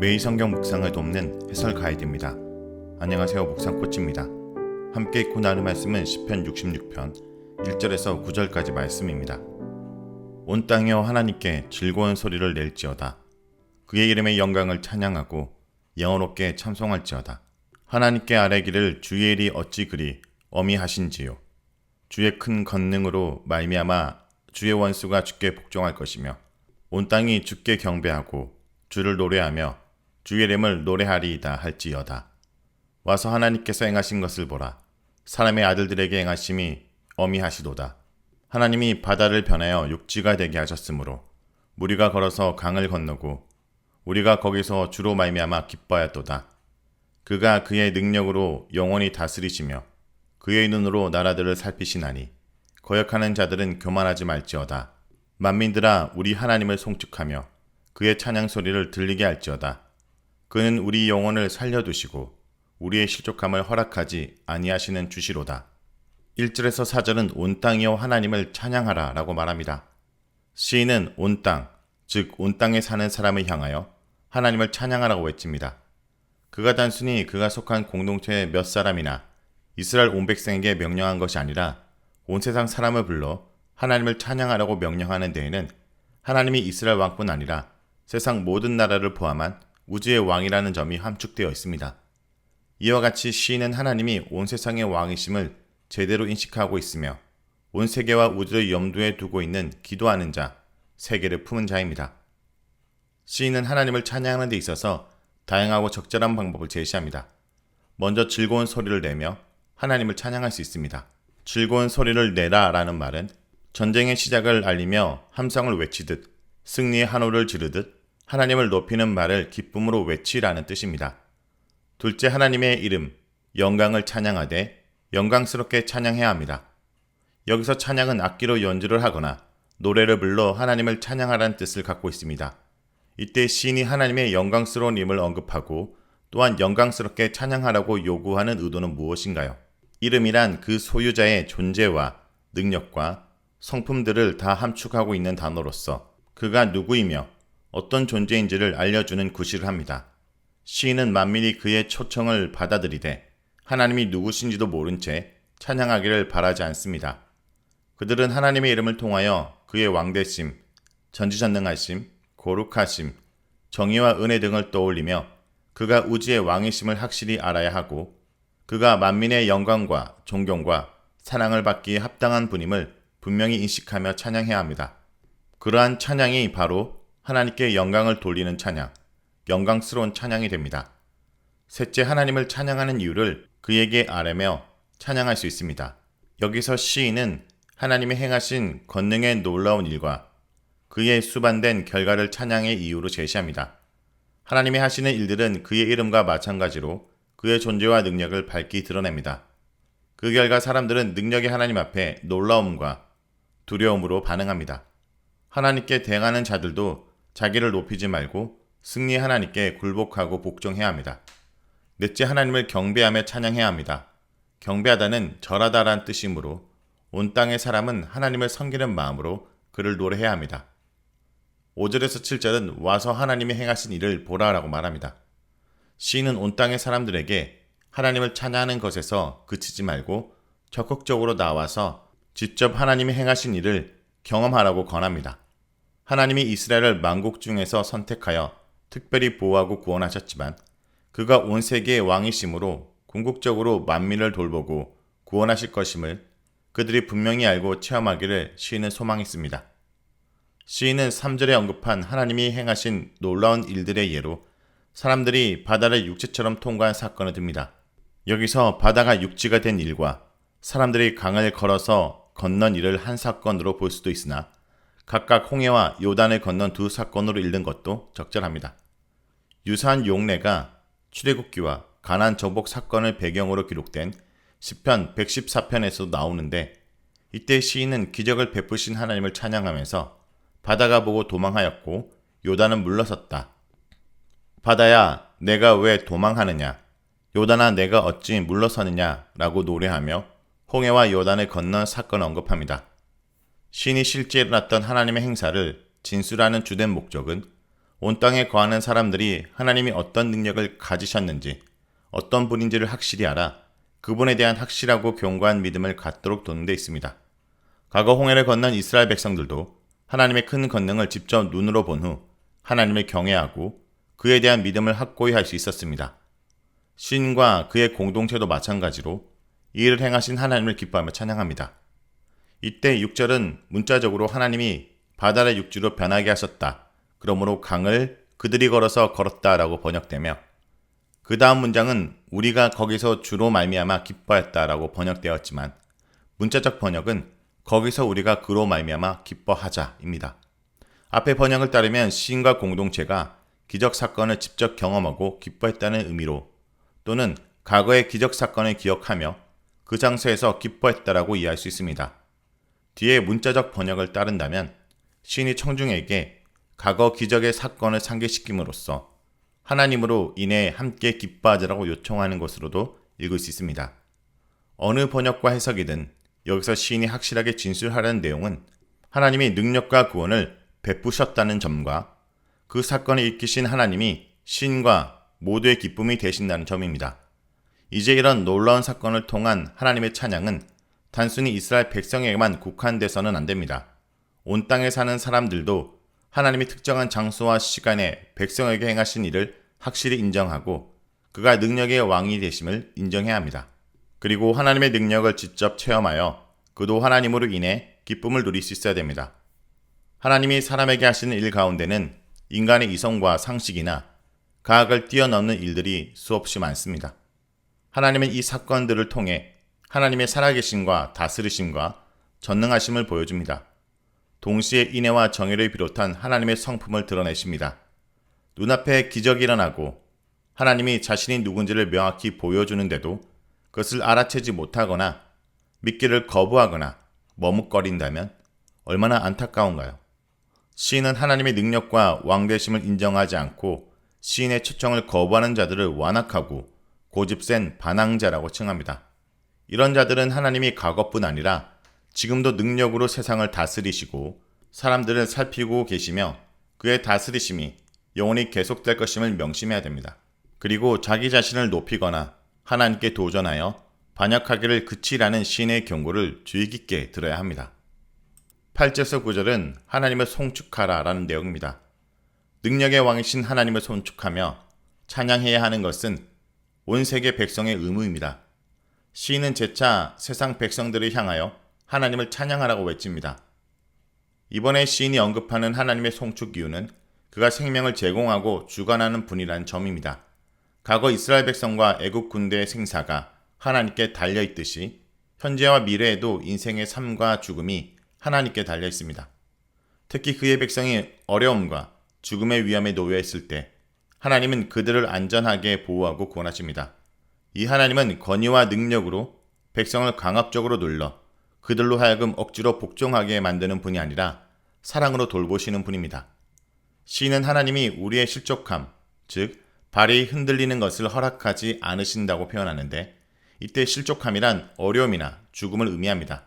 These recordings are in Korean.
매일 성경 묵상을 돕는 해설 가이드입니다. 안녕하세요. 묵상코치입니다. 함께 읽고 나눌 말씀은 시편 66편 1절에서 9절까지 말씀입니다. 온 땅이여 하나님께 즐거운 소리를 낼지어다. 그의 이름의 영광을 찬양하고 영원롭게 찬송할지어다. 하나님께 아뢰기를 주의 일이 어찌 그리 어미하신지요. 주의 큰 권능으로 말미암아 주의 원수가 주께 복종할 것이며 온 땅이 주께 경배하고 주를 노래하며 주의 이름을 노래하리이다 할지어다. 와서 하나님께서 행하신 것을 보라. 사람의 아들들에게 행하심이 어미하시도다. 하나님이 바다를 변하여 육지가 되게 하셨으므로 무리가 걸어서 강을 건너고 우리가 거기서 주로 말미암아 기뻐하였도다. 그가 그의 능력으로 영원히 다스리시며 그의 눈으로 나라들을 살피시나니 거역하는 자들은 교만하지 말지어다. 만민들아 우리 하나님을 송축하며 그의 찬양 소리를 들리게 할지어다. 그는 우리 영혼을 살려두시고 우리의 실족함을 허락하지 아니하시는 주시로다. 1절에서 4절은 온 땅이여 하나님을 찬양하라 라고 말합니다. 시인은 온 땅, 즉 온 땅에 사는 사람을 향하여 하나님을 찬양하라고 외칩니다. 그가 단순히 그가 속한 공동체의 몇 사람이나 이스라엘 온 백성에게 명령한 것이 아니라 온 세상 사람을 불러 하나님을 찬양하라고 명령하는 데에는 하나님이 이스라엘 왕뿐 아니라 세상 모든 나라를 포함한 우주의 왕이라는 점이 함축되어 있습니다. 이와 같이 시인은 하나님이 온 세상의 왕이심을 제대로 인식하고 있으며 온 세계와 우주를 염두에 두고 있는 기도하는 자, 세계를 품은 자입니다. 시인은 하나님을 찬양하는 데 있어서 다양하고 적절한 방법을 제시합니다. 먼저 즐거운 소리를 내며 하나님을 찬양할 수 있습니다. 즐거운 소리를 내라 라는 말은 전쟁의 시작을 알리며 함성을 외치듯 승리의 한호를 지르듯 하나님을 높이는 말을 기쁨으로 외치라는 뜻입니다. 둘째, 하나님의 이름, 영광을 찬양하되 영광스럽게 찬양해야 합니다. 여기서 찬양은 악기로 연주를 하거나 노래를 불러 하나님을 찬양하라는 뜻을 갖고 있습니다. 이때 시인이 하나님의 영광스러운 임을 언급하고 또한 영광스럽게 찬양하라고 요구하는 의도는 무엇인가요? 이름이란 그 소유자의 존재와 능력과 성품들을 다 함축하고 있는 단어로서 그가 누구이며 어떤 존재인지를 알려주는 구실을 합니다. 시인은 만민이 그의 초청을 받아들이되 하나님이 누구신지도 모른 채 찬양하기를 바라지 않습니다. 그들은 하나님의 이름을 통하여 그의 왕되심, 전지전능하심, 거룩하심, 정의와 은혜 등을 떠올리며 그가 우주의 왕이심을 확실히 알아야 하고 그가 만민의 영광과 존경과 사랑을 받기에 합당한 분임을 분명히 인식하며 찬양해야 합니다. 그러한 찬양이 바로 하나님께 영광을 돌리는 찬양, 영광스러운 찬양이 됩니다. 셋째, 하나님을 찬양하는 이유를 그에게 아뢰며 찬양할 수 있습니다. 여기서 시인은 하나님이 행하신 권능의 놀라운 일과 그의 수반된 결과를 찬양의 이유로 제시합니다. 하나님이 하시는 일들은 그의 이름과 마찬가지로 그의 존재와 능력을 밝히 드러냅니다. 그 결과 사람들은 능력의 하나님 앞에 놀라움과 두려움으로 반응합니다. 하나님께 대항하는 자들도 자기를 높이지 말고 승리의 하나님께 굴복하고 복종해야 합니다. 넷째, 하나님을 경배하며 찬양해야 합니다. 경배하다는 절하다란 뜻이므로 온 땅의 사람은 하나님을 섬기는 마음으로 그를 노래해야 합니다. 5절에서 7절은 와서 하나님이 행하신 일을 보라라고 말합니다. 시인은 온 땅의 사람들에게 하나님을 찬양하는 것에서 그치지 말고 적극적으로 나와서 직접 하나님이 행하신 일을 경험하라고 권합니다. 하나님이 이스라엘을 만국 중에서 선택하여 특별히 보호하고 구원하셨지만 그가 온 세계의 왕이심으로 궁극적으로 만민을 돌보고 구원하실 것임을 그들이 분명히 알고 체험하기를 시인은 소망했습니다. 시인은 3절에 언급한 하나님이 행하신 놀라운 일들의 예로 사람들이 바다를 육지처럼 통과한 사건을 듭니다. 여기서 바다가 육지가 된 일과 사람들이 강을 걸어서 건넌 일을 한 사건으로 볼 수도 있으나 각각 홍해와 요단을 건넌 두 사건으로 읽는 것도 적절합니다. 유사한 용례가 출애굽기와 가나안 정복 사건을 배경으로 기록된 시편 114편에서도 나오는데 이때 시인은 기적을 베푸신 하나님을 찬양하면서 바다가 보고 도망하였고 요단은 물러섰다. 바다야 내가 왜 도망하느냐? 요단아 내가 어찌 물러서느냐? 라고 노래하며 홍해와 요단을 건넌 사건을 언급합니다. 시인이 실제 일어났던 하나님의 행사를 진술하는 주된 목적은 온 땅에 거하는 사람들이 하나님이 어떤 능력을 가지셨는지, 어떤 분인지를 확실히 알아 그분에 대한 확실하고 견고한 믿음을 갖도록 도는 데 있습니다. 과거 홍해를 건넌 이스라엘 백성들도 하나님의 큰 권능을 직접 눈으로 본 후 하나님을 경외하고 그에 대한 믿음을 확고히 할 수 있었습니다. 시인과 그의 공동체도 마찬가지로 이 일을 행하신 하나님을 기뻐하며 찬양합니다. 이때 6절은 문자적으로 하나님이 바다를 육지로 변하게 하셨다. 그러므로 강을 그들이 걸어서 걸었다라고 번역되며 그 다음 문장은 우리가 거기서 주로 말미암아 기뻐했다라고 번역되었지만 문자적 번역은 거기서 우리가 그로 말미암아 기뻐하자입니다. 앞의 번역을 따르면 시인과 공동체가 기적 사건을 직접 경험하고 기뻐했다는 의미로 또는 과거의 기적 사건을 기억하며 그 장소에서 기뻐했다라고 이해할 수 있습니다. 뒤에 문자적 번역을 따른다면 시인이 청중에게 과거 기적의 사건을 상기시킴으로써 하나님으로 인해 함께 기뻐하자라고 요청하는 것으로도 읽을 수 있습니다. 어느 번역과 해석이든 여기서 시인이 확실하게 진술하려는 내용은 하나님이 능력과 구원을 베푸셨다는 점과 그 사건을 일으키신 하나님이 시인과 모두의 기쁨이 되신다는 점입니다. 이제 이런 놀라운 사건을 통한 하나님의 찬양은 단순히 이스라엘 백성에게만 국한돼서는 안 됩니다. 온 땅에 사는 사람들도 하나님이 특정한 장소와 시간에 백성에게 행하신 일을 확실히 인정하고 그가 능력의 왕이 되심을 인정해야 합니다. 그리고 하나님의 능력을 직접 체험하여 그도 하나님으로 인해 기쁨을 누릴 수 있어야 됩니다. 하나님이 사람에게 하시는 일 가운데는 인간의 이성과 상식이나 과학을 뛰어넘는 일들이 수없이 많습니다. 하나님은 이 사건들을 통해 하나님의 살아계심과 다스리심과 전능하심을 보여줍니다. 동시에 인애와 정의를 비롯한 하나님의 성품을 드러내십니다. 눈앞에 기적이 일어나고 하나님이 자신이 누군지를 명확히 보여주는데도 그것을 알아채지 못하거나 믿기를 거부하거나 머뭇거린다면 얼마나 안타까운가요? 시인은 하나님의 능력과 왕되심을 인정하지 않고 시인의 초청을 거부하는 자들을 완악하고 고집센 반항자라고 칭합니다. 이런 자들은 하나님이 과거뿐 아니라 지금도 능력으로 세상을 다스리시고 사람들을 살피고 계시며 그의 다스리심이 영원히 계속될 것임을 명심해야 됩니다. 그리고 자기 자신을 높이거나 하나님께 도전하여 반역하기를 그치라는 시인의 경고를 주의 깊게 들어야 합니다. 8절에서 9절은 하나님을 송축하라 라는 내용입니다. 능력의 왕이신 하나님을 송축하며 찬양해야 하는 것은 온 세계 백성의 의무입니다. 시인은 재차 세상 백성들을 향하여 하나님을 찬양하라고 외칩니다. 이번에 시인이 언급하는 하나님의 송축 이유는 그가 생명을 제공하고 주관하는 분이라는 점입니다. 과거 이스라엘 백성과 애국 군대의 생사가 하나님께 달려있듯이 현재와 미래에도 인생의 삶과 죽음이 하나님께 달려 있습니다. 특히 그의 백성이 어려움과 죽음의 위험에 놓여 있을 때 하나님은 그들을 안전하게 보호하고 구원하십니다. 이 하나님은 권위와 능력으로 백성을 강압적으로 눌러 그들로 하여금 억지로 복종하게 만드는 분이 아니라 사랑으로 돌보시는 분입니다. 시인은 하나님이 우리의 실족함, 즉 발이 흔들리는 것을 허락하지 않으신다고 표현하는데 이때 실족함이란 어려움이나 죽음을 의미합니다.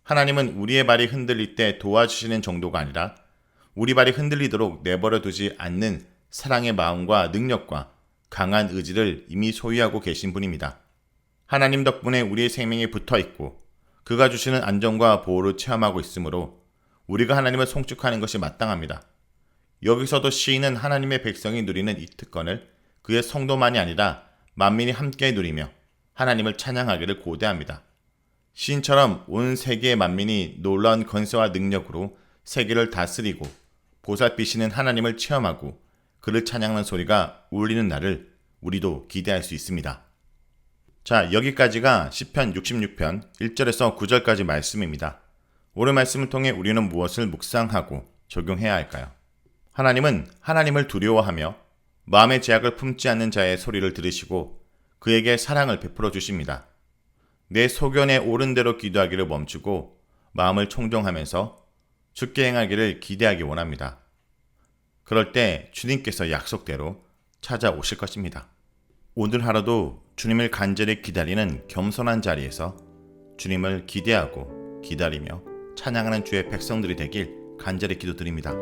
하나님은 우리의 발이 흔들릴 때 도와주시는 정도가 아니라 우리 발이 흔들리도록 내버려 두지 않는 사랑의 마음과 능력과 강한 의지를 이미 소유하고 계신 분입니다. 하나님 덕분에 우리의 생명이 붙어있고 그가 주시는 안정과 보호를 체험하고 있으므로 우리가 하나님을 송축하는 것이 마땅합니다. 여기서도 시인은 하나님의 백성이 누리는 이 특권을 그의 성도만이 아니라 만민이 함께 누리며 하나님을 찬양하기를 고대합니다. 시인처럼 온 세계의 만민이 놀라운 권세와 능력으로 세계를 다스리고 보살피시는 하나님을 체험하고 그를 찬양하는 소리가 울리는 날을 우리도 기대할 수 있습니다. 자, 여기까지가 시편 66편 1절에서 9절까지 말씀입니다. 오늘 말씀을 통해 우리는 무엇을 묵상하고 적용해야 할까요? 하나님은 하나님을 두려워하며 마음의 제약을 품지 않는 자의 소리를 들으시고 그에게 사랑을 베풀어 주십니다. 내 소견에 옳은 대로 기도하기를 멈추고 마음을 청정하면서 주께 행하기를 기대하기 원합니다. 그럴 때 주님께서 약속대로 찾아오실 것입니다. 오늘 하루도 주님을 간절히 기다리는 겸손한 자리에서 주님을 기대하고 기다리며 찬양하는 주의 백성들이 되길 간절히 기도드립니다.